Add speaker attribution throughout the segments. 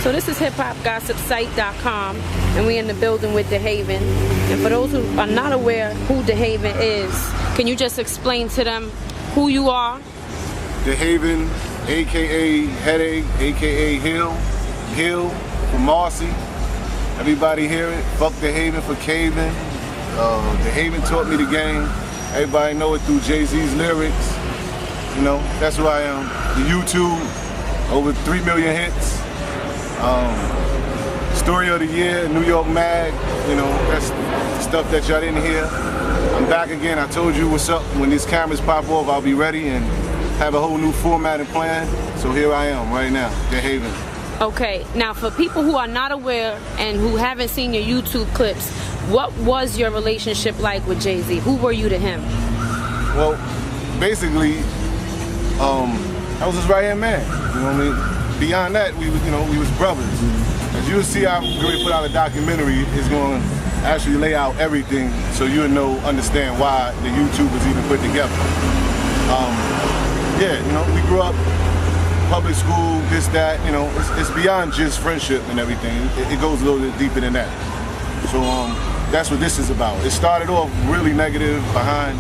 Speaker 1: So this is hiphopgossipsite.com, and we're in the building with DeHaven. And for those who are not aware who DeHaven is, can you just explain to them who you are?
Speaker 2: DeHaven, aka Headache, aka Hill from Marcy. Everybody hear it. Fuck DeHaven for caving. DeHaven taught me the game. Everybody know it through Jay-Z's lyrics. You know, that's who I am. The YouTube, over 3 million hits. Story of the year, New York Mag. You know, that's stuff that y'all didn't hear. I'm back again. I told you what's up. When these cameras pop off, I'll be ready and have a whole new format and plan. So here I am right now, DeHaven.
Speaker 1: Okay, now for people who are not aware and who haven't seen your YouTube clips, what was your relationship like with Jay-Z? Who were you to him?
Speaker 2: Well, basically, I was his right-hand man. You know what I mean? Beyond that, we was brothers. As you'll see, I'm going to put out a documentary. It's going to actually lay out everything so you'll understand why the YouTube was even put together. Yeah, you know, we grew up public school, this, that, you know, it's beyond just friendship and everything. It goes a little bit deeper than that. So that's what this is about. It started off really negative behind,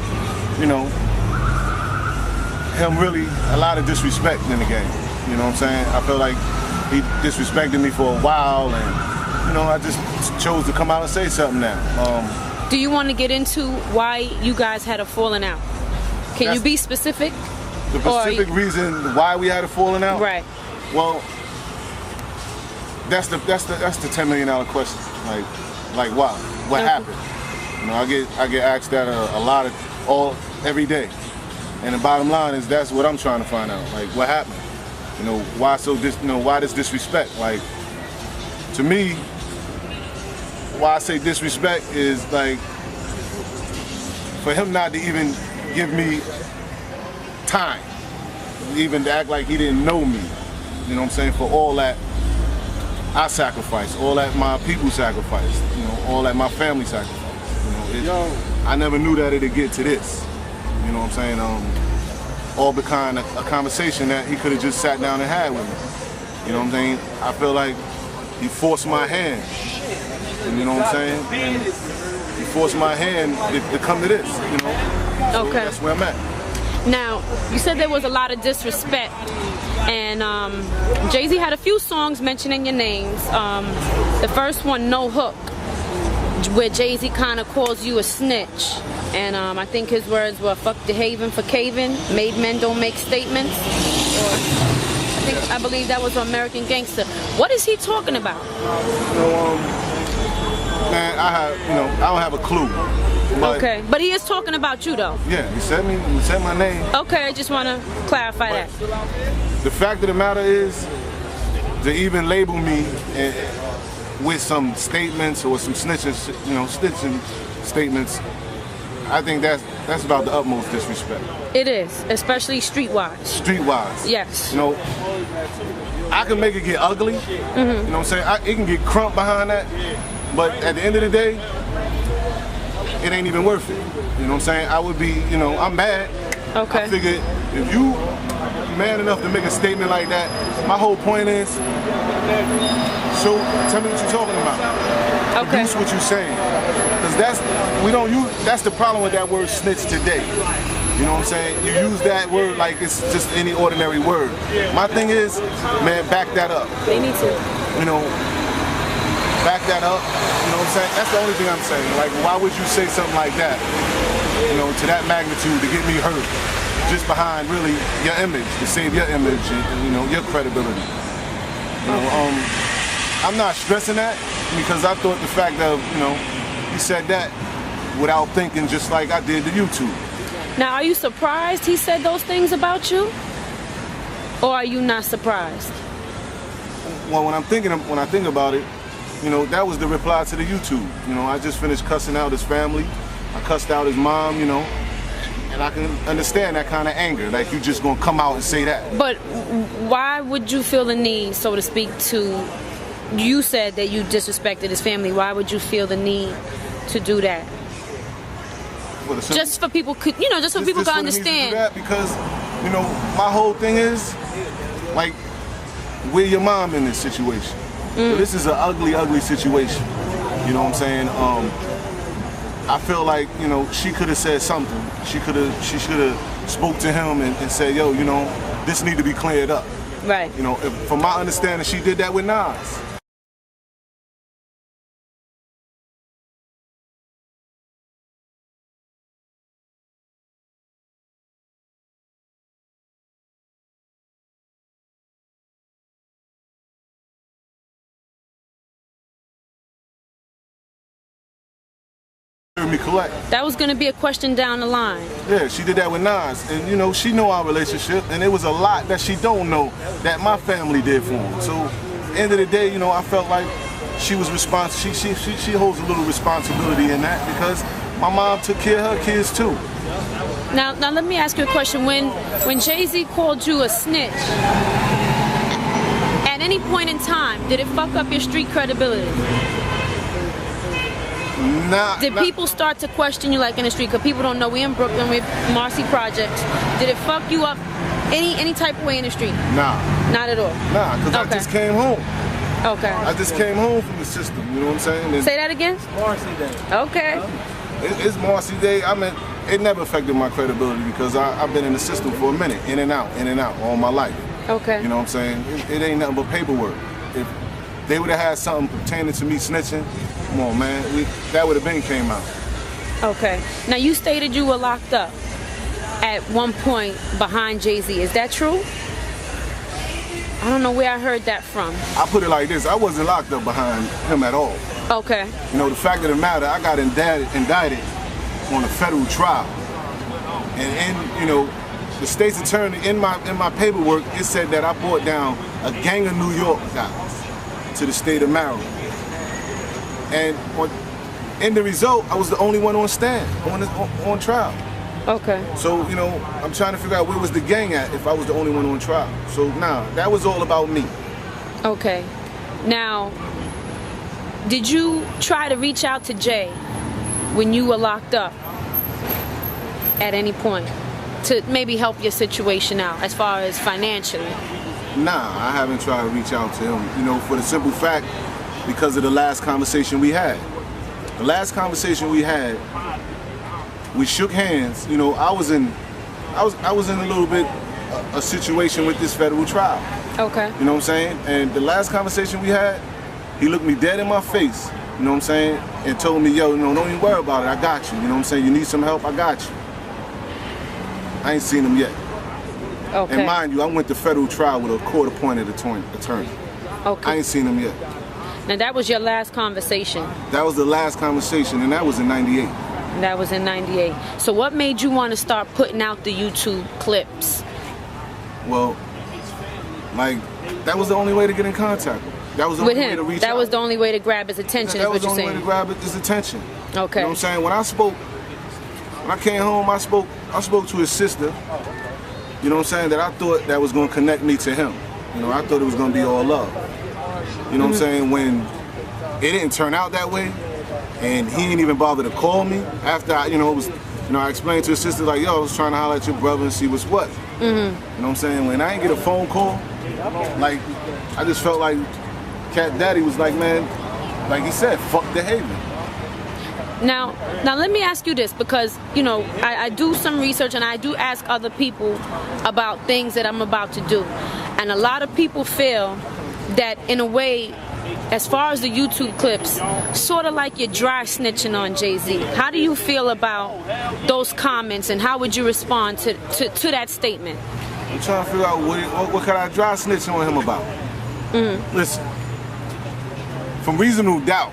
Speaker 2: you know, him really a lot of disrespect in the game. You know what I'm saying? I felt like he disrespected me for a while, and you know, I just chose to come out and say something now.
Speaker 1: Do you want to get into why you guys had a falling out? Can you be specific?
Speaker 2: The specific reason why we had a falling out?
Speaker 1: Right.
Speaker 2: Well, that's the $10 million question. Like why? What happened? You know, I get asked that a lot every day. And the bottom line is that's what I'm trying to find out. Like, what happened? You know, why why this disrespect? Like, to me, why I say disrespect is like for him not to even give me time, even to act like he didn't know me. You know what I'm saying? For all that I sacrificed, all that my people sacrificed, you know, all that my family sacrificed. You know, I never knew that it'd get to this. You know what I'm saying? All behind a conversation that he could have just sat down and had with me. You know what I'm saying? I feel like he forced my hand. And you know what I'm saying? And he forced my hand to come to this, you know? So
Speaker 1: okay.
Speaker 2: That's where I'm at.
Speaker 1: Now, you said there was a lot of disrespect, and Jay-Z had a few songs mentioning your names. The first one, No Hook, where Jay-Z kind of calls you a snitch. And I think his words were, fuck DeHaven for caving, made men don't make statements. Or I believe that was American Gangster. What is he talking about?
Speaker 2: You know, man, I don't have a clue. But
Speaker 1: okay, but he is talking about you though.
Speaker 2: Yeah, he said my name.
Speaker 1: Okay, I just want to clarify that.
Speaker 2: The fact of the matter is, to even label me with some statements or some snitching statements, I think that's about the utmost disrespect.
Speaker 1: It is, especially streetwise.
Speaker 2: Streetwise.
Speaker 1: Yes.
Speaker 2: You know, I can make it get ugly. Mm-hmm. You know what I'm saying? It can get crump behind that. But at the end of the day, it ain't even worth it. You know what I'm saying? I would be, you know, I'm mad.
Speaker 1: Okay.
Speaker 2: I figured if you man enough to make a statement like that, my whole point is, so tell me what you're talking about.
Speaker 1: Okay.
Speaker 2: Produce what you're saying. Because that's the problem with that word snitch today. You know what I'm saying? You use that word like it's just any ordinary word. My thing is, man, back that up.
Speaker 1: They need to.
Speaker 2: You know, back that up. You know what I'm saying? That's the only thing I'm saying. Like, why would you say something like that? You know, to that magnitude to get me hurt, just behind really your image, to save your image and you know your credibility. You know, I'm not stressing that because I thought the fact of he said that without thinking, just like I did to YouTube.
Speaker 1: Now, are you surprised he said those things about you, or are you not surprised?
Speaker 2: Well, when I think about it, you know, that was the reply to the YouTube. You know, I just finished cussing out his family. I cussed out his mom, you know, and I can understand that kind of anger. Like, you just gonna come out and say that.
Speaker 1: But why would you feel the need, so to speak, to, you said that you disrespected his family. Why would you feel the need to do that? Just for people could, you know, just so people can understand.
Speaker 2: That because, you know, my whole thing is, like, where your mom in this situation? So this is an ugly, ugly situation. You know what I'm saying? I feel like, you know, she could have said something. She should have spoke to him and said, yo, you know, this need to be cleared up.
Speaker 1: Right.
Speaker 2: You know, from my understanding, she did that with Nas. Me collect.
Speaker 1: That was going to be a question down the line.
Speaker 2: Yeah, she did that with Nas, and you know, she know our relationship, and it was a lot that she don't know that my family did for him. So, end of the day, you know, I felt like she was responsible. She holds a little responsibility in that because my mom took care of her kids too.
Speaker 1: Now let me ask you a question. When Jay-Z called you a snitch, at any point in time, did it fuck up your street credibility? Did people start to question you like in the street? Because people don't know we in Brooklyn with Marcy Projects. Did it fuck you up any type of way in the street?
Speaker 2: Nah.
Speaker 1: Not at all?
Speaker 2: Nah, because I just came home.
Speaker 1: Okay.
Speaker 2: I just came home from the system, you know what I'm saying? And
Speaker 1: say that again?
Speaker 2: It's Marcy Day.
Speaker 1: Okay.
Speaker 2: It's Marcy Day. I mean, it never affected my credibility because I've been in the system for a minute, in and out, all my life.
Speaker 1: Okay.
Speaker 2: You know what I'm saying? It ain't nothing but paperwork. If they would have had something pertaining to me snitching, come on, man, that would have been came out.
Speaker 1: Okay. Now, you stated you were locked up at one point behind Jay-Z. Is that true? I don't know where I heard that from.
Speaker 2: I put it like this. I wasn't locked up behind him at all.
Speaker 1: Okay.
Speaker 2: You know, the fact of the matter, I got indicted on a federal trial. And you know, the state's attorney, in my paperwork, it said that I brought down a gang of New York guys to the state of Maryland. And in the result, I was the only one on stand, on trial.
Speaker 1: Okay.
Speaker 2: So, you know, I'm trying to figure out where was the gang at if I was the only one on trial. So, that was all about me.
Speaker 1: Okay. Now, did you try to reach out to Jay when you were locked up at any point to maybe help your situation out as far as financially?
Speaker 2: Nah, I haven't tried to reach out to him, you know, for the simple fact because of the last conversation we had. The last conversation we had, we shook hands. You know, I was in a little bit a situation with this federal trial.
Speaker 1: Okay.
Speaker 2: You know what I'm saying? And the last conversation we had, he looked me dead in my face, you know what I'm saying, and told me, yo, no, don't even worry about it, I got you. You know what I'm saying? You need some help, I got you. I ain't seen him yet.
Speaker 1: Okay.
Speaker 2: And mind you, I went to federal trial with a court-appointed attorney.
Speaker 1: Okay.
Speaker 2: I ain't seen him yet.
Speaker 1: Now that was your last conversation?
Speaker 2: That was the last conversation, and that was in '98.
Speaker 1: That was in '98. So what made you want to start putting out the YouTube clips?
Speaker 2: Well, like, that was the only way to get in contact with him. That was the only way to reach out.
Speaker 1: That was the only way to grab his attention, is what you're saying?
Speaker 2: That was the only way to grab his attention.
Speaker 1: Okay.
Speaker 2: You know what I'm saying? When I came home, I spoke to his sister, you know what I'm saying, that I thought that was going to connect me to him. You know, I thought it was going to be all love. You know what I'm saying? When it didn't turn out that way, and he didn't even bother to call me after I explained to his sister, like, yo, I was trying to holler at your brother and see what's what. You know what I'm saying? When I didn't get a phone call, like, I just felt like Cat Daddy was like, man, like he said, fuck the Haven.
Speaker 1: Now let me ask you this, because, you know, I do some research and I do ask other people about things that I'm about to do. And a lot of people feel that, in a way, as far as the YouTube clips, sort of like you're dry snitching on Jay-Z. How do you feel about those comments, and how would you respond to that statement?
Speaker 2: I'm trying to figure out what could I dry snitch on him about. Listen, from Reasonable Doubt,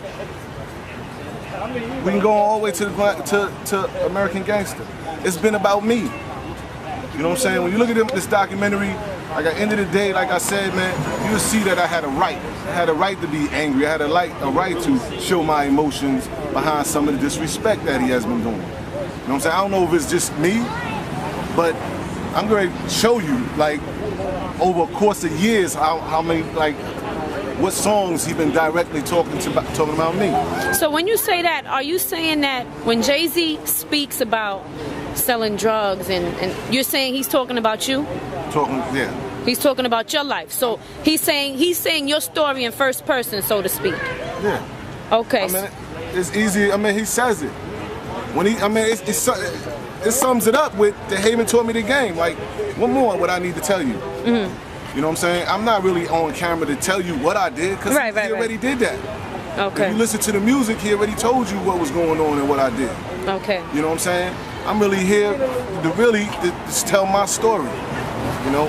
Speaker 2: we can go all the way to American Gangster. It's been about me. You know what I'm saying? When you look at this documentary, like, at the end of the day, like I said, man, you'll see that I had a right. I had a right to be angry. I had a right to show my emotions behind some of the disrespect that he has been doing. You know what I'm saying? I don't know if it's just me, but I'm going to show you, like, over a course of years, how many, like, what songs he been directly talking about me.
Speaker 1: So when you say that, are you saying that when Jay-Z speaks about selling drugs, and you're saying he's talking about you?
Speaker 2: Yeah.
Speaker 1: He's talking about your life. So he's saying your story in first person, so to speak.
Speaker 2: Yeah.
Speaker 1: Okay.
Speaker 2: I mean, it's easy. I mean, he says it. When he, I mean, it sums it up with the Haven taught me the game. Like, what more would I need to tell you? Mm-hmm. You know what I'm saying? I'm not really on camera to tell you what I did, because he already did that.
Speaker 1: Okay.
Speaker 2: If you listen to the music, he already told you what was going on and what I did.
Speaker 1: Okay.
Speaker 2: You know what I'm saying? I'm really here to just tell my story. You know,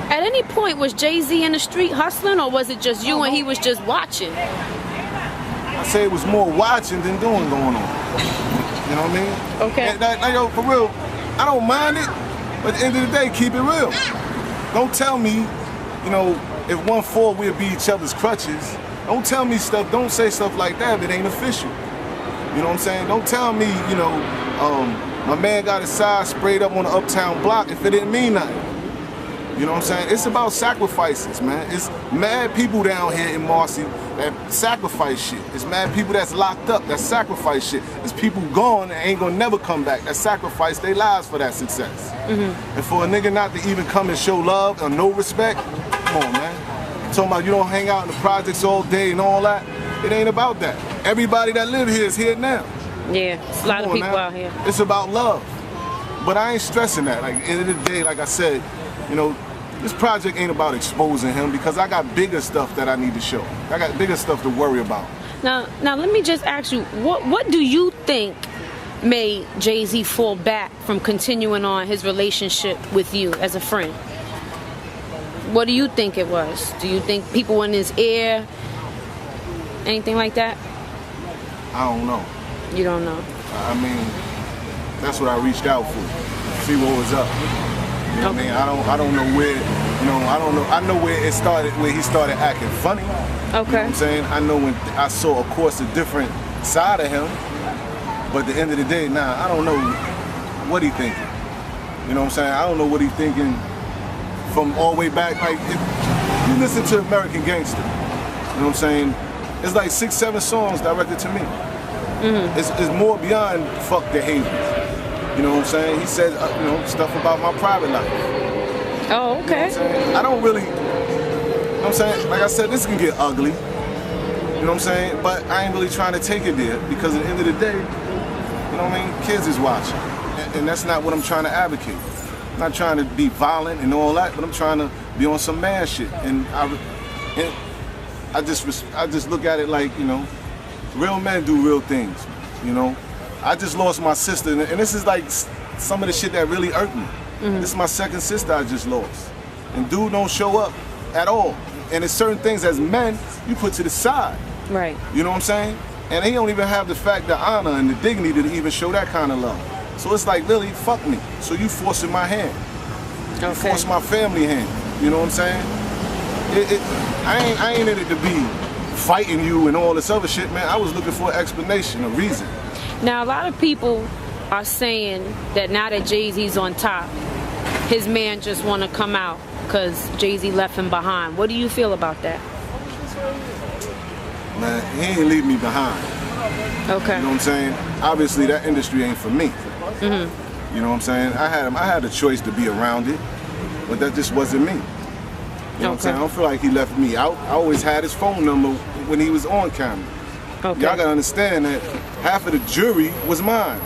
Speaker 1: At any point, was Jay-Z in the street hustling, or was it just you and he was just watching?
Speaker 2: I say it was more watching than doing going on. You know what I mean?
Speaker 1: Okay.
Speaker 2: And, yo, for real, I don't mind it, but at the end of the day, keep it real. Don't tell me, you know, if 1-4 we'll be each other's crutches. Don't tell me stuff, don't say stuff like that if it ain't official. You know what I'm saying? Don't tell me, you know, my man got his side sprayed up on the Uptown block if it didn't mean nothing. You know what I'm saying? It's about sacrifices, man. It's mad people down here in Marcy that sacrifice shit. It's mad people that's locked up that sacrifice shit. It's people gone that ain't gonna never come back that sacrifice their lives for that success. Mm-hmm. And for a nigga not to even come and show love or no respect, come on, man. Talking about you don't hang out in the projects all day and all that. It ain't about that. Everybody that live here is here now.
Speaker 1: Yeah, it's a lot of people out here.
Speaker 2: It's about love. But I ain't stressing that. Like, at the end of the day, like I said, you know, this project ain't about exposing him, because I got bigger stuff that I need to show. I got bigger stuff to worry about.
Speaker 1: Now let me just ask you, what do you think made Jay-Z fall back from continuing on his relationship with you as a friend? What do you think it was? Do you think people in his ear? Anything like that?
Speaker 2: I don't know.
Speaker 1: You don't know?
Speaker 2: I mean, that's what I reached out for. See what was up. You know what I mean? I don't know where, you know, I don't know. I know where it started, where he started acting funny.
Speaker 1: Okay.
Speaker 2: You know what I'm saying? I know when I saw, of course, a different side of him. But at the end of the day, I don't know what he thinking. You know what I'm saying? I don't know what he thinking from all the way back. Like, if you listen to American Gangster, you know what I'm saying? It's like 6-7 songs directed to me. Mm-hmm. It's more beyond fuck the haters. You know what I'm saying? He says, you know, stuff about my private life.
Speaker 1: Oh, okay.
Speaker 2: You know what I'm saying? I don't really, you know what I'm saying? Like I said, this can get ugly. You know what I'm saying? But I ain't really trying to take it there, because at the end of the day, you know what I mean? Kids is watching. And that's not what I'm trying to advocate. I'm not trying to be violent and all that, but I'm trying to be on some man shit. And I just look at it like, you know, real men do real things, you know? I just lost my sister, and this is like some of the shit that really irked me. Mm-hmm. This is my second sister I just lost. And dude don't show up at all. And there's certain things as men, you put to the side.
Speaker 1: Right.
Speaker 2: You know what I'm saying? And he don't even have the fact, the honor and the dignity to even show that kind of love. So it's like, Lily, fuck me. So you forcing my hand. Okay. You force my family hand. You know what I'm saying? I ain't in it to be fighting you and all this other shit, man. I was looking for an explanation, a reason.
Speaker 1: Now, a lot of people are saying that now that Jay-Z's on top, his man just want to come out because Jay-Z left him behind. What do you feel about that?
Speaker 2: Man, he ain't leave me behind.
Speaker 1: Okay.
Speaker 2: You know what I'm saying? Obviously, that industry ain't for me. Mm-hmm. You know what I'm saying? I had a choice to be around it, but that just wasn't me. You know what I'm saying? I don't feel like he left me out. I always had his phone number when he was on camera.
Speaker 1: Okay.
Speaker 2: Y'all gotta understand that half of the jury was mine.